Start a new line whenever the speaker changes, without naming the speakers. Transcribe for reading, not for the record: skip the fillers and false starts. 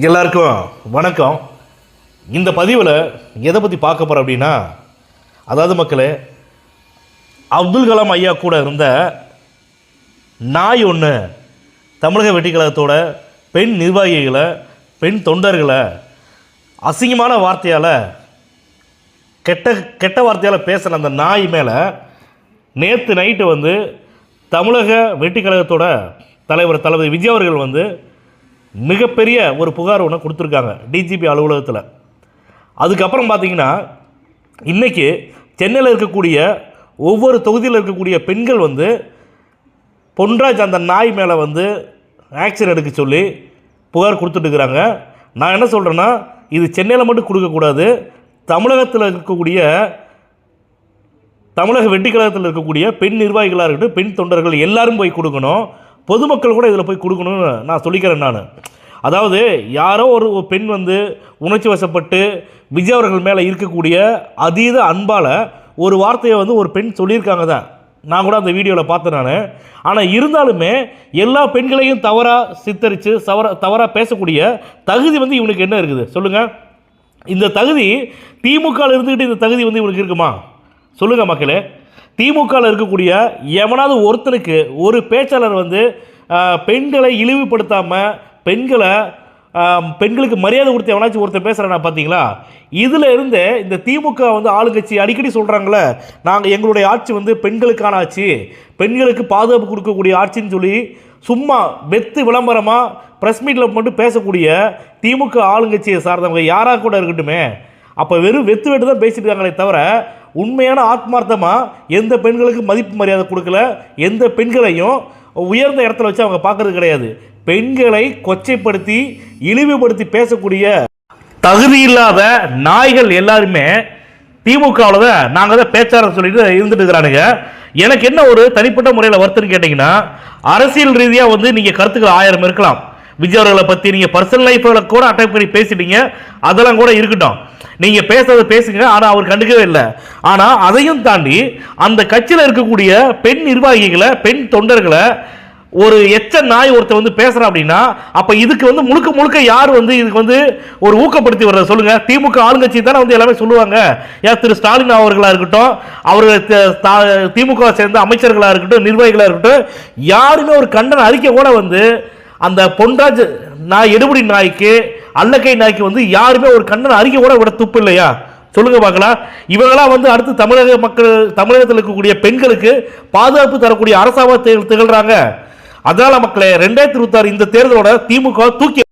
எல்லாருக்கும் வணக்கம். இந்த பதிவில் எதை பற்றி பார்க்க போகிறோம் அப்படின்னா, அதாவது மக்களே, அப்துல் கலாம் ஐயா கூட இருந்த நாய் ஒன்று தமிழக வெற்றி கழகத்தோட பெண் நிர்வாகிகளை, பெண் தொண்டர்களை அசிங்கமான வார்த்தையால், கெட்ட வார்த்தையால் பேசுகிற அந்த நாய் மேலே நேற்று நைட்டு தமிழக வெற்றி கழகத்தோட தலைவர் தளபதி விஜய் அவர்கள் மிகப்பெரிய ஒரு புகார் ஒன்று கொடுத்துருக்காங்க டிஜிபி அலுவலகத்தில். அதுக்கப்புறம் பார்த்திங்கன்னா, இன்றைக்கி சென்னையில் இருக்கக்கூடிய ஒவ்வொரு தொகுதியில் இருக்கக்கூடிய பெண்கள் பொன்ராஜ் அந்த நாய் மேலே ஆக்ஷன் எடுக்க சொல்லி புகார் கொடுத்துட்டுருக்குறாங்க. நான் என்ன சொல்கிறேன்னா, இது சென்னையில் மட்டும் கொடுக்கக்கூடாது, தமிழகத்தில் இருக்கக்கூடிய தமிழக வெற்றி கழகத்தில் இருக்கக்கூடிய பெண் நிர்வாகிகளாக இருக்கட்டும், பெண் தொண்டர்கள் எல்லாரும் போய் கொடுக்கணும், பொதுமக்கள் கூட இதில் போய் கொடுக்கணும்னு நான் சொல்லிக்கிறேன். நான் அதாவது யாரோ ஒரு பெண் உணர்ச்சி வசப்பட்டு விஜய் அவர்கள் மேலே இருக்கக்கூடிய அதீத அன்பால் ஒரு வார்த்தையை ஒரு பெண் சொல்லியிருக்காங்க தான். நான் கூட அந்த வீடியோவில் பார்த்தேன் நான். ஆனால் இருந்தாலுமே எல்லா பெண்களையும் தவறாக சித்தரித்து தவறாக பேசக்கூடிய தகுதி இவனுக்கு என்ன இருக்குது சொல்லுங்கள்? இந்த தகுதி திமுகவில் இருந்துக்கிட்டு இந்த தகுதி இவனுக்கு இருக்குமா? சொல்லுங்கள் மக்களே. திமுகவில் இருக்கக்கூடிய எவனாவது ஒருத்தனுக்கு ஒரு பேச்சாளர் பெண்களை இழிவுபடுத்தாமல் பெண்களுக்கு மரியாதை கொடுத்து எவனாச்சும் ஒருத்தர் பேசுகிறேன்னா பார்த்தீங்களா? இதில் இருந்து இந்த திமுக ஆளுங்கட்சி அடிக்கடி சொல்கிறாங்களே, நாங்கள் எங்களுடைய ஆட்சி பெண்களுக்கான ஆட்சி, பெண்களுக்கு பாதுகாப்பு கொடுக்கக்கூடிய ஆட்சின்னு சொல்லி சும்மா வெத்து விளம்பரமாக ப்ரெஸ் மீட்டில் மட்டும் பேசக்கூடிய திமுக ஆளுங்கட்சியை சார்ந்தவங்க யாராக கூட இருக்கட்டுமே, அப்போ வெறும் வெத்து தான் பேசிட்டு இருக்காங்களே தவிர உண்மையான ஆத்மார்த்தமாக எந்த பெண்களுக்கு மதிப்பு மரியாதை கொடுக்கல, எந்த பெண்களையும் உயர்ந்த இடத்துல வச்சு அவங்க பார்க்கறது கிடையாது. பெண்களை கொச்சைப்படுத்தி இழிவுபடுத்தி பேசக்கூடிய தகுதி இல்லாத நாய்கள் எல்லாருமே திமுகவில் தான் நாங்கள் தான் பேச்சாளர் சொல்லிட்டு இருந்துட்டு இருக்கிறானுங்க. எனக்கு என்ன ஒரு தனிப்பட்ட முறையில் வருத்தம்னு கேட்டிங்கன்னா, அரசியல் ரீதியாக நீங்கள் கருத்துக்கள் 1000 இருக்கலாம். விஜய் அவர்களை பற்றி நீங்கள் பர்சனல் லைஃப்பில் கூட அட்டாக் பண்ணி பேசிட்டீங்க, அதெல்லாம் கூட இருக்கட்டும், நீங்கள் பேசுறதை பேசுங்க, ஆனால் அவர் கண்டுக்கவே இல்லை. ஆனால் அதையும் தாண்டி அந்த கட்சியில் இருக்கக்கூடிய பெண் நிர்வாகிகளை, பெண் தொண்டர்களை ஒரு எச்ச நாய் ஒருத்தர் பேசுகிறான் அப்படின்னா, அப்போ இதுக்கு முழுக்க முழுக்க யார் இதுக்கு ஒரு ஊக்கப்படுத்தி வர்றது சொல்லுங்கள்? திமுக ஆளுங்கட்சி தானே எல்லாமே சொல்லுவாங்க. ஏன் திரு ஸ்டாலின் அவர்களாக இருக்கட்டும், அவர்கள் திமுக சேர்ந்த அமைச்சர்களாக இருக்கட்டும், நிர்வாகிகளாக இருக்கட்டும், யாருமே ஒரு கண்டன அறிக்கை கூட அந்த பொன்ராஜ் நாய், எடுபடி நாய்க்கு, அல்லக்கை நாய்க்கு யாருமே ஒரு கண்டன அறிக்கை கூட விட துப்பு இல்லையா? சொல்லுங்க பார்க்கலாம். இவங்களாம் அடுத்து தமிழக மக்கள், தமிழகத்தில் இருக்கக்கூடிய பெண்களுக்கு பாதுகாப்பு தரக்கூடிய அரசாக திகழ்றாங்க. அதனால மக்களே, 2026 இந்த தேர்தலோட திமுக தூக்கி